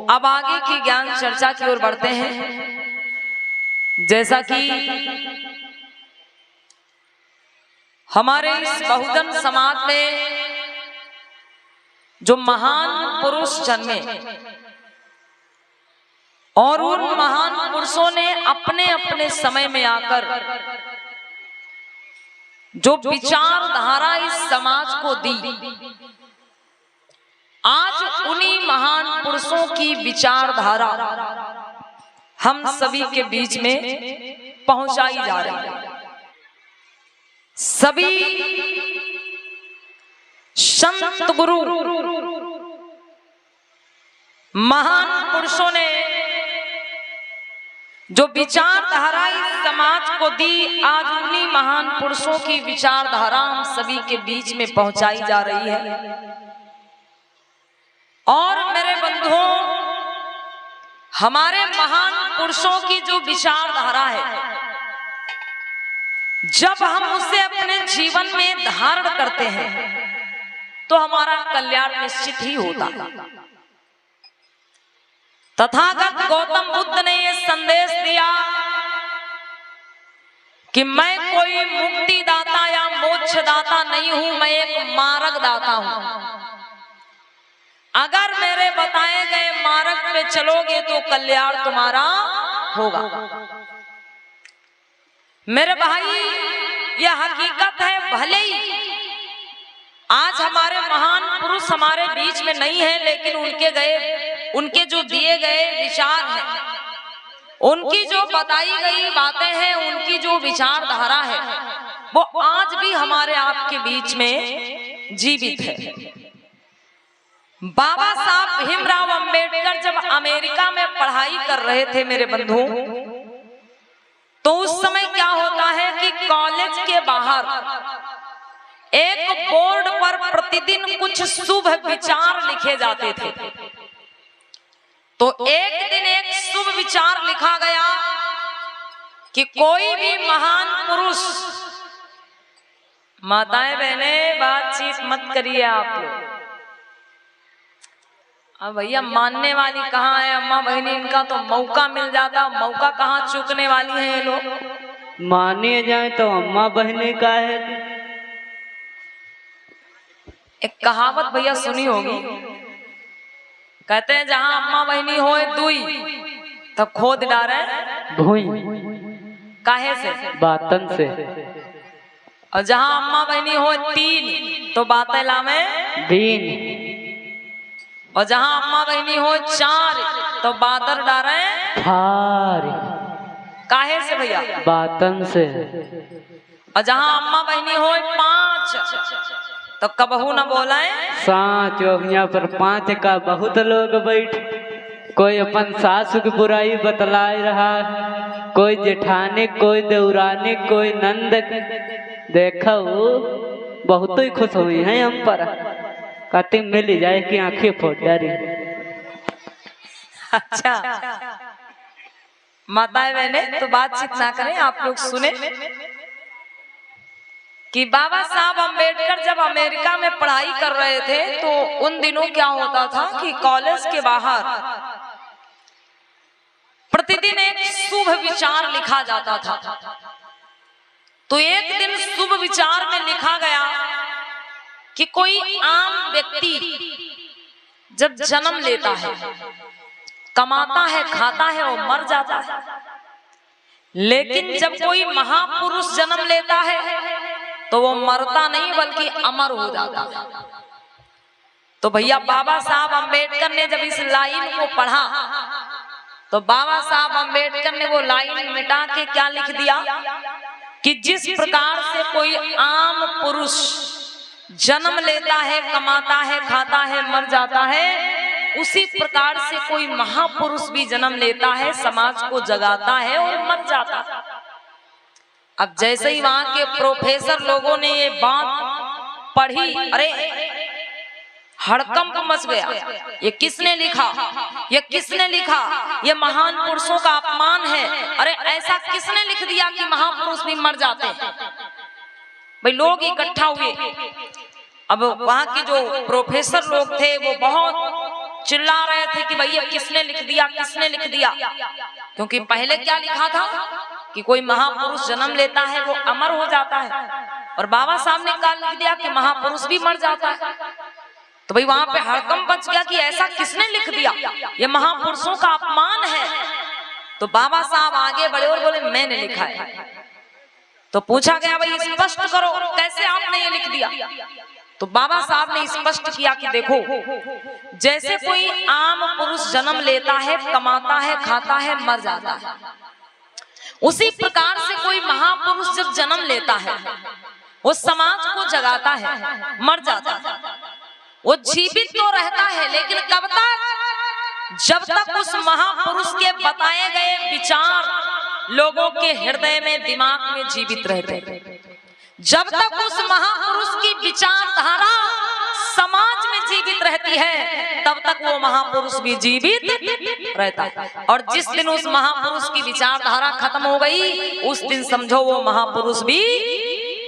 अब आगे की ज्ञान चर्चा की ओर बढ़ते हैं। जैसा कि हमारे इस बहुजन समाज में जो महान पुरुष जन्मे और उन महान पुरुषों ने अपने अपने समय में आकर जो विचारधारा इस समाज को दी, आज उन्हीं महान पुरुषों की विचारधारा हम सभी के बीच में पहुंचाई जा रही है। सभी संत गुरु महान पुरुषों ने जो विचारधारा इस समाज को दी, आज उन्हीं महान पुरुषों की विचारधारा हम सभी के बीच में पहुंचाई जा रही है। और मेरे बंधुओं, हमारे महान पुरुषों की जो विचारधारा है, जब हम उसे अपने जीवन में धारण करते हैं तो हमारा कल्याण निश्चित ही होता है। तथागत गौतम बुद्ध ने यह संदेश दिया कि मैं कोई मुक्ति दाता या मोक्ष दाता नहीं हूं, मैं एक मार्ग दाता हूं। अगर मेरे बताए गए मार्ग पे चलोगे तो कल्याण तुम्हारा होगा। मेरे भाई, यह हकीकत है। भले ही आज हमारे महान पुरुष हमारे बीच में नहीं है, लेकिन उनके जो दिए गए विचार हैं, उनकी जो बताई गई बातें हैं, उनकी जो विचारधारा है, वो आज भी हमारे आपके बीच में जीवित है। बाबा साहब भीमराव अंबेडकर जब अमेरिका में पढ़ाई कर रहे थे मेरे बंधु, तो उस समय क्या होता है कि कॉलेज के बाहर एक बोर्ड पर प्रतिदिन कुछ शुभ विचार लिखे जाते थे। तो एक दिन एक शुभ विचार लिखा गया कि कोई भी महान पुरुष, माताएं बहनें बातचीत मत करिए आप लोग। अब भैया मानने वाली कहाँ है अम्मा बहनी, इनका तो मौका मिल जाता, मौका कहाँ चूकने वाली है ये लोग। माने जाए तो अम्मा बहने का है। एक कहावत भैया सुनी होगी, कहते हैं जहां अम्मा बहनी होए दुई तो खोद डारे भूई, काहे से? बातन से। और जहां अम्मा बहनी होए तीन तो बातें लावे बीन, और जहां अम्मा बहनी हो चार तो बादर डारे फार, काहे से भैया? बातन से। और जहां अम्मा बहनी हो पांच तो कबहू न बोलाए साँच। यहाँ पर पांच का बहुत लोग बैठ, कोई अपन सासू की बुराई बतला रहा, कोई जेठाने, कोई देवराने, कोई नंद। देखो बहुत ही खुश हुई है हम पर, कहती मिल जाए कि आंखें फोड़ डाली। अच्छा माताएं बहने तो बातचीत ना करें, आप लोग सुने कि बाबा साहब अंबेडकर जब अमेरिका में पढ़ाई कर रहे थे तो उन दिनों क्या होता था कि कॉलेज के बाहर प्रतिदिन एक शुभ विचार लिखा जाता था। तो एक दिन शुभ विचार में लिखा गया कि कोई आम व्यक्ति जब जन्म लेता है, कमाता है, खाता है और मर जाता है, लेकिन जब कोई महापुरुष जन्म लेता है तो वो मरता नहीं बल्कि अमर हो जाता है। तो भैया बाबा साहब अंबेडकर ने जब इस लाइन को पढ़ा तो बाबा साहब अंबेडकर ने वो लाइन मिटा के क्या लिख दिया कि जिस प्रकार से कोई आम पुरुष जन्म लेता है, कमाता है, खाता है, मर जाता है, उसी प्रकार से कोई महापुरुष भी जन्म लेता है, समाज को जगाता है और मर जाता है। अब जैसे ही वहां के प्रोफेसर लोगों ने ये बात पढ़ी, अरे हड़कंप मच गया, ये किसने लिखा, ये किसने लिखा, ये महान पुरुषों का अपमान है। अरे ऐसा किसने लिख दिया कि महापुरुष भी मर जाते हैं? भाई लोग इकट्ठा हुए। अब वहां के जो प्रोफेसर लोग थे वो बहुत चिल्ला रहे थे कि भैया किसने लिख दिया, किसने लिख दिया। क्योंकि पहले क्या लिखा था कि कोई महापुरुष जन्म लेता है वो अमर हो जाता है, और बाबा साहब ने कहा लिख दिया कि महापुरुष भी मर जाता है। तो भाई वहां पे हड़कंप मच गया कि ऐसा किसने लिख दिया, ये महापुरुषों का अपमान है। तो बाबा साहब आगे बढ़े और बोले मैंने लिखा है। तो पूछा गया भाई स्पष्ट करो कैसे आपने ये लिख दिया। तो बाबा साहब ने स्पष्ट किया कि देखो, जैसे कोई आम पुरुष जन्म लेता है, कमाता है, खाता है, मर जाता है, उसी प्रकार से कोई महापुरुष जब जन्म लेता है वो समाज को जगाता है, मर जाता है, वो जीवित तो रहता है, लेकिन कब तक? जब तक उस महापुरुष के बताए गए विचार लोगों के हृदय में, दिमाग में जीवित रहते। जब तक उस महापुरुष की विचारधारा समाज में जीवित रहती है, तब तक वो महापुरुष भी जीवित रहता है। और जिस दिन उस महापुरुष की विचारधारा खत्म हो गई, उस दिन समझो वो महापुरुष भी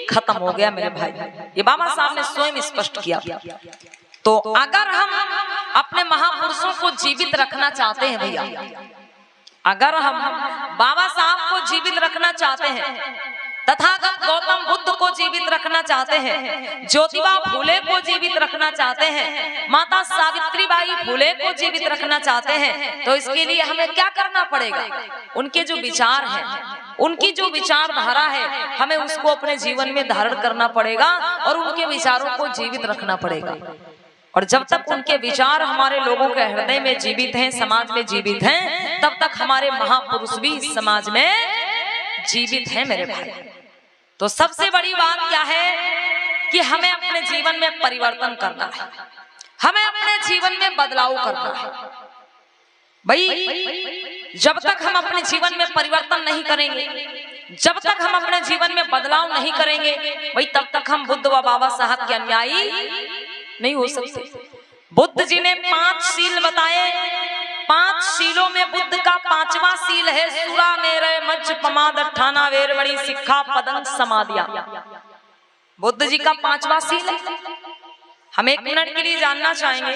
खत्म हो गया मेरे भाई। ये बाबा साहब ने स्वयं स्पष्ट किया। तो अगर हम अपने महापुरुषों को जीवित रखना चाहते हैं भैया, अगर हम बाबा साहब को जीवित रखना चाहते हैं, तथागत गौतम बुद्ध को जीवित रखना चाहते हैं, ज्योतिबा फूले को जीवित रखना चाहते हैं, माता सावित्रीबाई फूले को जीवित रखना चाहते हैं, तो इसके लिए हमें क्या करना पड़ेगा? उनके जो विचार हैं, उनकी जो विचारधारा है, हमें उसको अपने जीवन में धारण करना पड़ेगा और उनके विचारों को जीवित रखना पड़ेगा। और जब तक उनके विचार हमारे लोगों के हृदय में जीवित हैं, समाज में जीवित हैं, तब तक हमारे महापुरुष भी समाज में जीवित हैं मेरे भाई। तो सबसे बड़ी बात क्या है कि हमें अपने जीवन में परिवर्तन करना है, हमें अपने जीवन में बदलाव करना है। भाई जब तक हम अपने जीवन में परिवर्तन नहीं करेंगे, जब तक हम अपने जीवन में बदलाव नहीं करेंगे, भाई तब तक हम बुद्ध व बाबा साहब के अनुयायी नहीं हो सकते। बुद्ध जी ने 5 शील बताए, 5 शीलों में बुद्ध का 5वां शील है सुरा मेरे मज्ज पमाद ठाना वेरवड़ी सिक्खा पदंग समाधिया। बुद्ध जी का 5वां शील है। हम 1 मिनट के लिए जानना चाहेंगे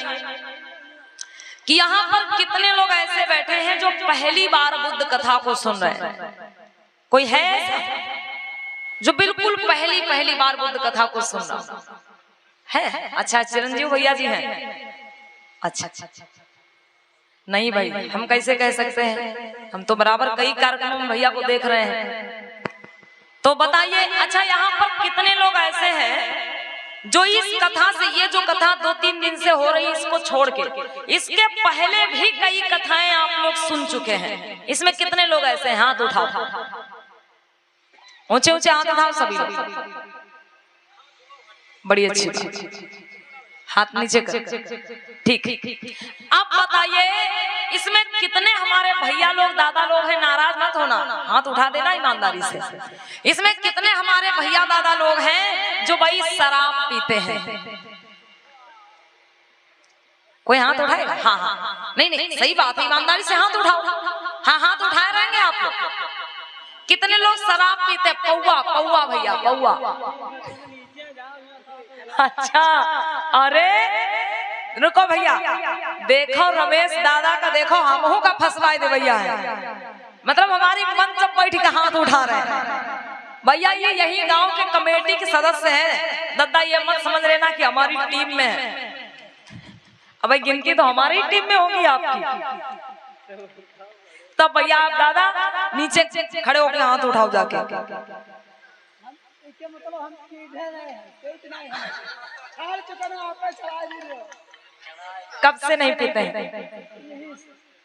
कि यहाँ पर कितने लोग ऐसे बैठे हैं जो पहली बार बुद्ध कथा को सुन रहे हैं? कोई है जो बिल्कुल पहली बार बुद्ध कथा को सुन रहा है? अच्छा, चिरंजीव भैया जी हैं। अच्छा, नहीं भाई, हम कैसे कह सकते हैं, हम तो बराबर कई कार्यक्रमों में भैया को देख रहे हैं। तो बताइए, अच्छा यहाँ पर कितने लोग ऐसे हैं जो इस कथा से, ये जो कथा 2-3 दिन से हो रही, इसको छोड़ के इसके पहले भी कई कथाएं आप लोग सुन चुके हैं? इसमें कितने लोग ऐसे हैं? हाथ उठाओ, ऊंचे ऊंचे हाथ उठाओ सभी लोग। बड़ी अच्छी बात, हाथ नीचे कर। ठीक। अब बताइए इसमें कितने हमारे भैया लोग, दादा लोग हैं, नाराज मत होना, हाथ उठा देना ईमानदारी से। इसमें कितने हमारे भैया दादा लोग हैं जो भाई शराब पीते हैं? कोई हाथ उठाएगा? हाँ, नहीं, सही बात है, ईमानदारी से हाथ उठाओ। हाँ, हाथ उठाए रहेंगे आप लोग। कितने लोग शराब पीते? पौवा भैया, पौवा। अच्छा, अरे रुको भैया, देखो रमेश दादा का, देखो हमहू का फंसवाए दे भैया है, मतलब हमारी मन जब बैठ के हाथ उठा रहे हैं भैया। ये यही गांव के कमेटी के सदस्य हैं दादा, ये मत समझ लेना कि हमारी टीम में है। अब भाई गिनती तो हमारी टीम में होगी आपकी। तब भैया आप दादा नीचे खड़े होकर हाथ उठाओ जाके। कब से नहीं पीते हैं?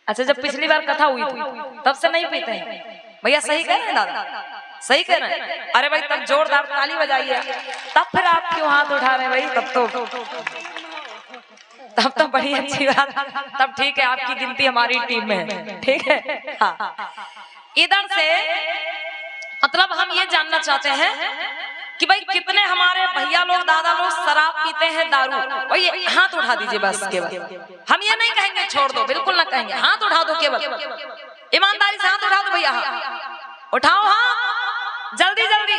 अच्छा, जब पिछली बार कथा हुई थी तब से नहीं पीते हैं भैया? सही कह रहे हैं दादा, सही कह रहे हैं। अरे भाई तब जोरदार ताली बजाइए, तब फिर आप क्यों हाथ उठा रहे हैं भाई? तब तो बड़ी अच्छी बात, तब ठीक है, आपकी गिनती हमारी टीम में है, ठीक है। हाँ, इधर से मतलब हम ये जानना चाहते हैं कि भाई कितने हमारे भैया लोग, दादा लोग शराब पीते हैं, दारू? भाई हाथ उठा दीजिए बस। केवल हम ये नहीं कहेंगे छोड़ दो, बिल्कुल ना कहेंगे, हाथ उठा दो, केवल ईमानदारी से हाथ उठा दो भैया, उठाओ हाथ जल्दी जल्दी।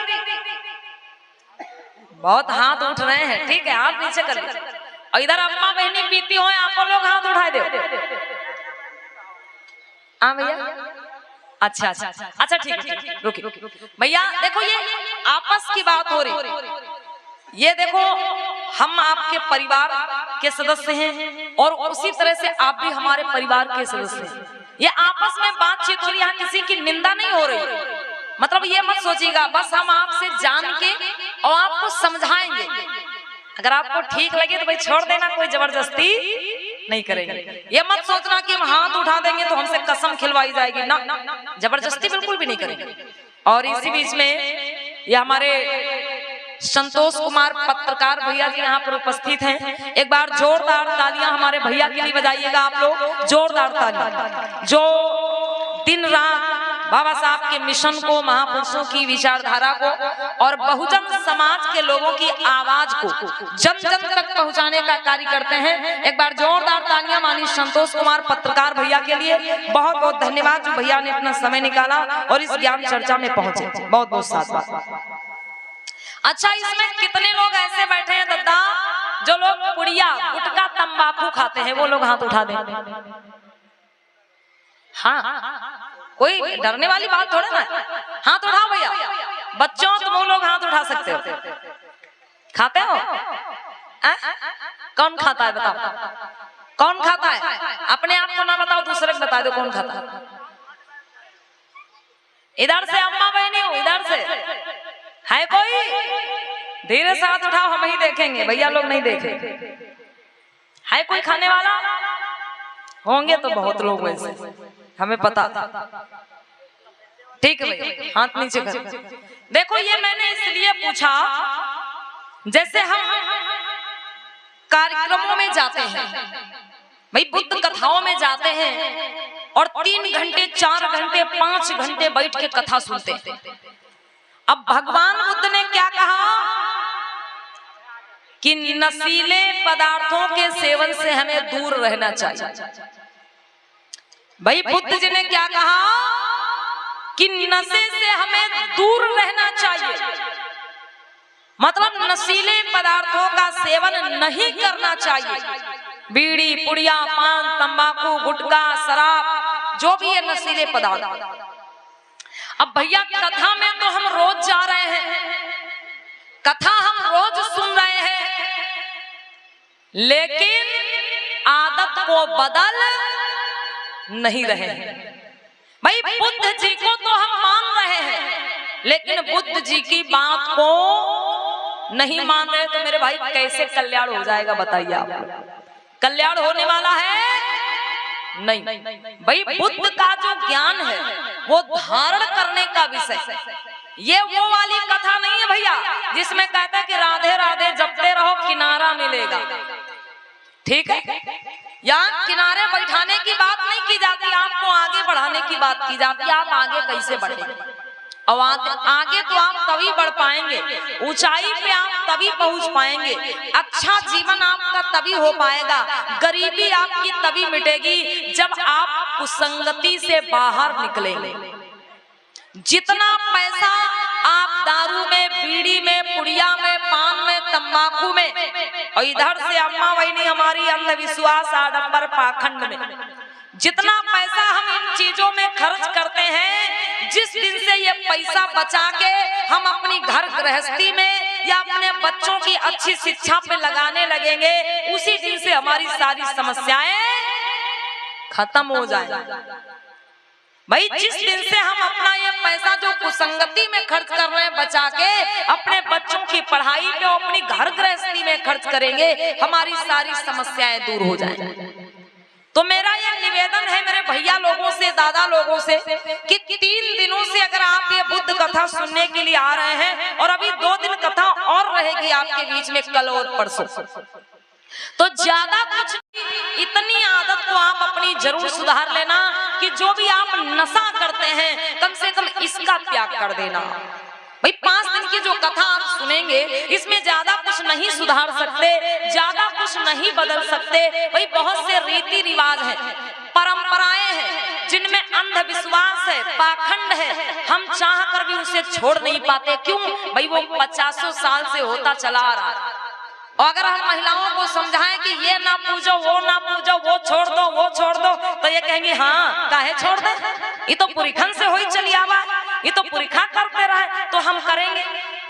बहुत हाथ उठ रहे हैं, ठीक है, हाथ नीचे कर लीजिए। और इधर अम्मा बहनी पीती हो, आप लोग हाथ उठाए दो। हाँ भैया, अच्छा अच्छा अच्छा, ठीक है, रुकिए भैया। देखो ये आपस की बात हो रही, ये देखो हम आपके परिवार के सदस्य हैं और उसी तरह से आप भी हमारे परिवार के सदस्य हैं। ये आपस में बातचीत हो रही, यहाँ किसी की निंदा नहीं हो रही। मतलब ये मत सोचिएगा, बस हम आपसे जान के और आपको समझाएंगे। अगर आपको ठीक लगे तो भाई छोड़ देना, कोई जबरदस्ती नहीं करेंगे। ये मत सोचना कि हम हाथ उठा देंगे तो हमसे कसम खिलवाई जाएगी, ना, जबरदस्ती बिल्कुल भी नहीं करेंगे। और इसी बीच में ये हमारे संतोष कुमार पत्रकार भैया जी यहाँ पर उपस्थित हैं। एक बार जोरदार तालियां हमारे भैया के लिए बजाइएगा आप लोग, जोरदार तालियां। जो दिन रात बाबा साहब के मिशन को, महापुरुषों की विचारधारा को और बहुजन समाज के लोगों की आवाज को जन जन तक पहुंचाने का कार्य करते हैं। एक बार जोरदार तालियां माननीय संतोष कुमार पत्रकार भैया के लिए। बहुत बहुत धन्यवाद जो भैया ने अपना समय निकाला और इस ज्ञान चर्चा में पहुंचे। बहुत बहुत साथ। अच्छा, इसमें कितने लोग ऐसे बैठे हैं दद्दा जो लोग पुड़िया, गुटखा, तंबाकू खाते हैं? वो लोग हाथ उठा दें। हाँ, कोई डरने वाली बात थोड़ा ना, हाथ उठाओ भैया। बच्चों तुम वो लोग हाथ उठा सकते हो। खाते हो? कौन खाता है बताओ, कौन खाता है? अपने आप को ना बताओ, दूसरे को बता दो कौन खाता है। इधर से अम्मा बहनी हो, इधर से है कोई? धीरे से हाथ उठाओ, हम ही देखेंगे, भैया लोग नहीं देखेंगे। है कोई खाने वाला? होंगे तो बहुत लोग वैसे, हमें पता। ठीक है भैया, हाथ नीचे कर। देखो ये मैंने इसलिए पूछा, जैसे हम कार्यक्रमों में जाते हैं भाई, बुद्ध कथाओं में जाते हैं और 3 घंटे 4 घंटे 5 घंटे बैठ के कथा सुनते हैं। अब भगवान बुद्ध ने क्या कहा कि नशीले पदार्थों के सेवन से हमें दूर रहना चाहिए। भाई बुद्ध जी ने क्या कहा कि नशे से हमें दूर रहना चाहिए, मतलब नशीले पदार्थों का सेवन नहीं करना चाहिए। बीड़ी, पुड़िया, पान, तंबाकू, गुटखा, शराब, जो भी है नशीले पदार्थ। अब भैया कथा में तो हम रोज जा रहे हैं, कथा हम रोज सुन रहे हैं, लेकिन आदत को बदल नहीं रहे हैं। भाई बुद्ध जी को तो हम मान रहे हैं, लेकिन बुद्ध जी की बात को नहीं मान रहे तो मेरे भाई कैसे कल्याण हो जाएगा बताइए आप? कल्याण होने वाला है नहीं। भाई बुद्ध का जो ज्ञान है वो धारण करने का विषय, ये वो वाली कथा नहीं है भैया जिसमें कहता है कि राधे राधे जपते रहो किनारा मिलेगा। ठीक है, यहाँ किनारे बैठाने की बात नहीं की जाती, आपको आगे बढ़ाने की बात की जाती है। आप आगे कैसे बढ़ेंगे? और आगे तो आप तभी बढ़ पाएंगे, ऊंचाई पे आप तभी पहुंच पाएंगे, अच्छा जीवन आपका तभी हो पाएगा, गरीबी आपकी तभी मिटेगी जब आप कुसंगति से बाहर निकलेंगे। जितना पैसा आप दारू में, बीड़ी में, पुड़िया में, पान में, तंबाकू में, और इधर से अम्मा बहनी हमारी अंधविश्वास, आडंबर, पाखंड में, जितना पैसा हम इन चीजों में खर्च करते हैं, जिस दिन से ये पैसा बचा के हम अपनी घर गृहस्थी में या अपने बच्चों की अच्छी शिक्षा पे लगाने लगेंगे, उसी दिन से हमारी सारी समस्याएं खत्म हो जाएंगी। भाई जिस दिन से हम अपना ये पैसा जो कुसंगति में खर्च कर रहे हैं बचा के अपने बच्चों की पढ़ाई पे, अपनी घर गृहस्थी में खर्च करेंगे, हमारी सारी समस्याएं दूर हो जाएंगी। तो मेरा यह निवेदन है मेरे भैया लोगों से, दादा लोगों से, कि 3 दिनों से अगर आप ये बुद्ध कथा सुनने के लिए आ रहे हैं, और अभी 2 दिन कथा और रहेगी आपके बीच में, कल और परसों, तो ज्यादा कुछ इतनी आदत को आप अपनी जरूर सुधार लेना कि जो भी आप नशा करते हैं कम से कम इसका त्याग कर देना। भाई 5 दिन की जो कथा आप सुनेंगे इसमें ज्यादा कुछ नहीं सुधार सकते, ज्यादा कुछ नहीं बदल सकते। भाई बहुत से रीति रिवाज हैं, परंपराएं हैं जिनमें अंधविश्वास है, पाखंड है, हम चाह कर भी उसे छोड़ नहीं पाते। क्यों? भाई वो 50 साल से होता चला आ रहा है और अगर हम महिलाओं को समझाएं कि ये ना पूजो, वो ना पूजो, वो छोड़ दो, वो छोड़ दो, तो ये कहेंगे हाँ काहे छोड़ दे, ये तो पुरखन से होई चली आवा, ये तो पुरखा करते रहे तो हम करेंगे।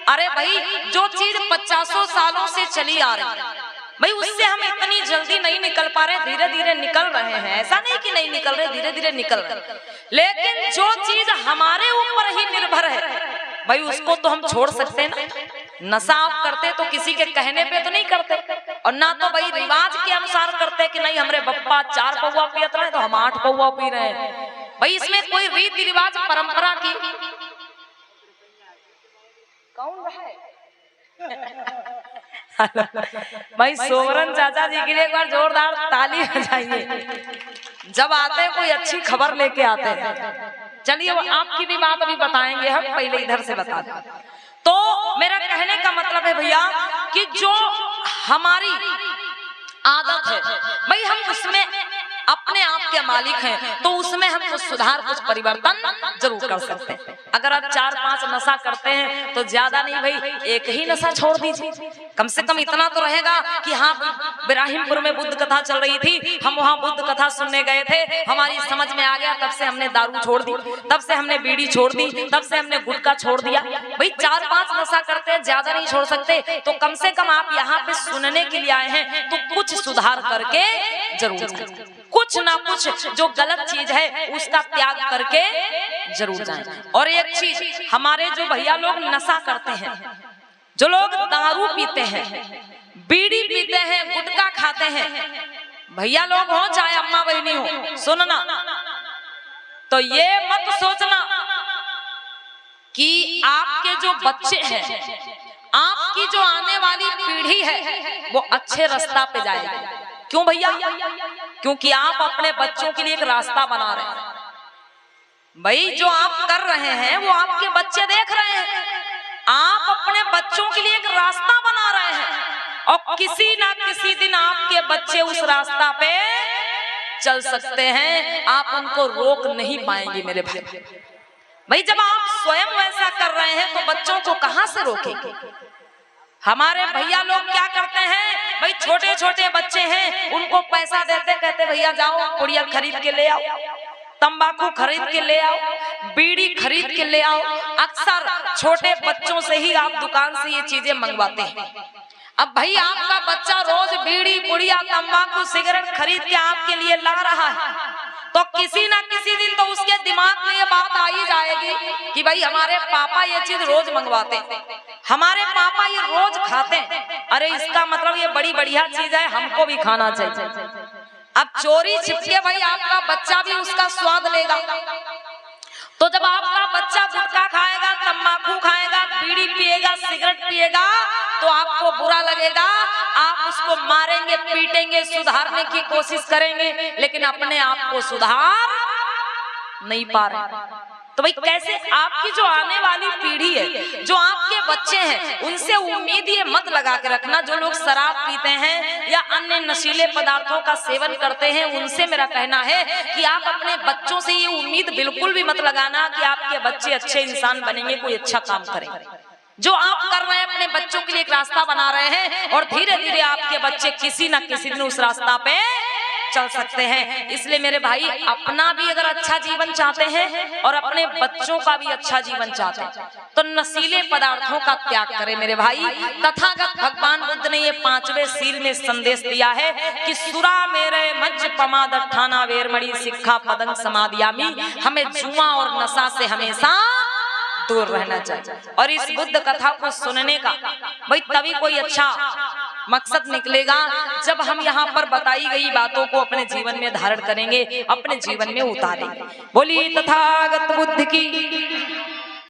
अरे भाई जो चीज 50 सालों से चली आ रही भाई उससे हम इतनी जल्दी नहीं निकल पा रहे, धीरे धीरे निकल रहे हैं। ऐसा नहीं कि नहीं निकल रहे, धीरे धीरे निकल रहे, लेकिन जो चीज हमारे ऊपर ही निर्भर है भाई उसको तो हम छोड़ सकते हैं ना। नशा आप करते तो किसी के कहने पे तो नहीं करते, और ना तो भाई रिवाज के अनुसार करते कि नहीं हमारे बप्पा 4 पौवा पियत रहे तो हम 8 पौवा पी रहे हैं। भाई इसमें कोई रीति रिवाज परंपरा की कौन है? भाई सोमरन चाचा जी के लिए एक बार जोरदार ताली बजाइए। जब आते हैं कोई अच्छी खबर लेके आते हैं। चलिए वो आपकी भी बात अभी बताएंगे हम, पहले इधर से बता दें। तो मेरा कहने का मतलब है भैया कि जो हमारी आदत है भाई हम उसमें अपने आप के मालिक हैं, तो उसमें हम कुछ सुधार कुछ परिवर्तन जरूर कर सकते हैं। अगर आप 4-5 नशा करते हैं तो ज्यादा नहीं भाई एक ही नशा छोड़ दीजिए, कम से कम इतना तो रहेगा कि हाँ इब्राहिमपुर में बुद्ध कथा चल रही थी, हम वहाँ बुद्ध कथा सुनने गए थे, हमारी समझ में आ गया, तब से हमने दारू छोड़ दी, तब से हमने बीड़ी छोड़ दी, तब से हमने गुटखा छोड़ दिया। भाई 4-5 नशा करते हैं, ज्यादा नहीं छोड़ सकते, तो कम से कम आप यहाँ पे सुनने के लिए आए हैं तो कुछ सुधार करके जरूर, कुछ ना कुछ जो गलत चीज है उसका त्याग करके जरूर जाएं। और एक चीज हमारे जो भैया लोग नशा करते हैं, जो लोग दारू पीते हैं, बीड़ी पीते हैं, गुटखा खाते हैं, भैया लोग हो चाहे अम्मा बहनी हो, सुनना तो ये मत सोचना कि आपके जो बच्चे हैं, आपकी जो आने वाली पीढ़ी है वो अच्छे रास्ता पे जाएगी। क्यों भैया? क्योंकि आप अपने बच्चों के लिए एक रास्ता बना रहे हैं। भाई जो आप कर रहे हैं वो आपके बच्चे देख रहे हैं, आप अपने बच्चों के लिए एक रास्ता बना रहे हैं, और किसी ना किसी दिन आपके बच्चे उस रास्ता पे चल सकते हैं, आप उनको रोक नहीं पाएंगे मेरे भाई। भाई जब आप स्वयं वैसा कर रहे हैं तो बच्चों को कहां से रोकेंगे? हमारे भैया लोग क्या करते हैं भाई, छोटे छोटे बच्चे हैं उनको पैसा देते, कहते भैया जाओ पुड़िया खरीद के ले आओ, तंबाकू खरीद के ले आओ, बीड़ी खरीद के ले आओ। अक्सर छोटे बच्चों से ही आप दुकान से ये चीजें मंगवाते हैं। अब भाई आपका बच्चा रोज बीड़ी पुड़िया तंबाकू सिगरेट खरीद के आपके लिए ला रहा है, तो किसी ना किसी दिन तो उसके दिमाग में ये बात आ ही जाएगी कि भाई हमारे पापा ये चीज रोज मंगवाते हैं, हमारे पापा ये रोज खाते हैं, अरे इसका मतलब ये बड़ी बढ़िया चीज है, हमको भी खाना चाहिए। अब चोरी छिपके भाई आपका बच्चा भी उसका स्वाद लेगा। तो जब आपका बच्चा गुटखा खाएगा, तंबाकू खाएगा, बीड़ी पिएगा, सिगरेट पिएगा, तो आपको बुरा लगेगा, आप उसको मारेंगे, पीटेंगे, सुधारने की कोशिश करेंगे, लेकिन अपने आप को सुधार नहीं पा रहे। तो भाई कैसे आपकी जो आने वाली पीढ़ी है, जो आपके बच्चे हैं, उनसे उम्मीद ये मत लगा के रखना। जो लोग शराब पीते हैं या अन्य नशीले पदार्थों का सेवन करते हैं, उनसे मेरा कहना है कि आप अपने बच्चों से ये उम्मीद बिल्कुल भी मत लगाना कि आपके बच्चे अच्छे इंसान बनेंगे, कोई अच्छा काम करेंगे। जो आप कर रहे हैं अपने बच्चों के लिए एक रास्ता बना रहे हैं, और धीरे धीरे आपके बच्चे किसी न किसी दिन उस रास्ता पे चल सकते हैं। इसलिए मेरे भाई अपना भी अगर अच्छा जीवन चाहते हैं और अपने बच्चों का भी अच्छा जीवन चाहते हैं तो नशीले पदार्थों का त्याग करें मेरे भाई। तथागत भगवान बुद्ध ने ये 5वें सील में संदेश दिया है कि सुरा मेरे मज्ज पमाद ठाना वेरमणि शिक्षा पदंग समादियामी, हमें जुआ और नशा से हमेशा दूर रहना चाहिए। और इस बुद्ध कथा को सुनने का भाई तभी कोई अच्छा मकसद निकलेगा जब हम यहाँ पर बताई गई बातों को अपने जीवन में धारण करेंगे, अपने जीवन में उतारेंगे। बोली तथागत बुद्ध की।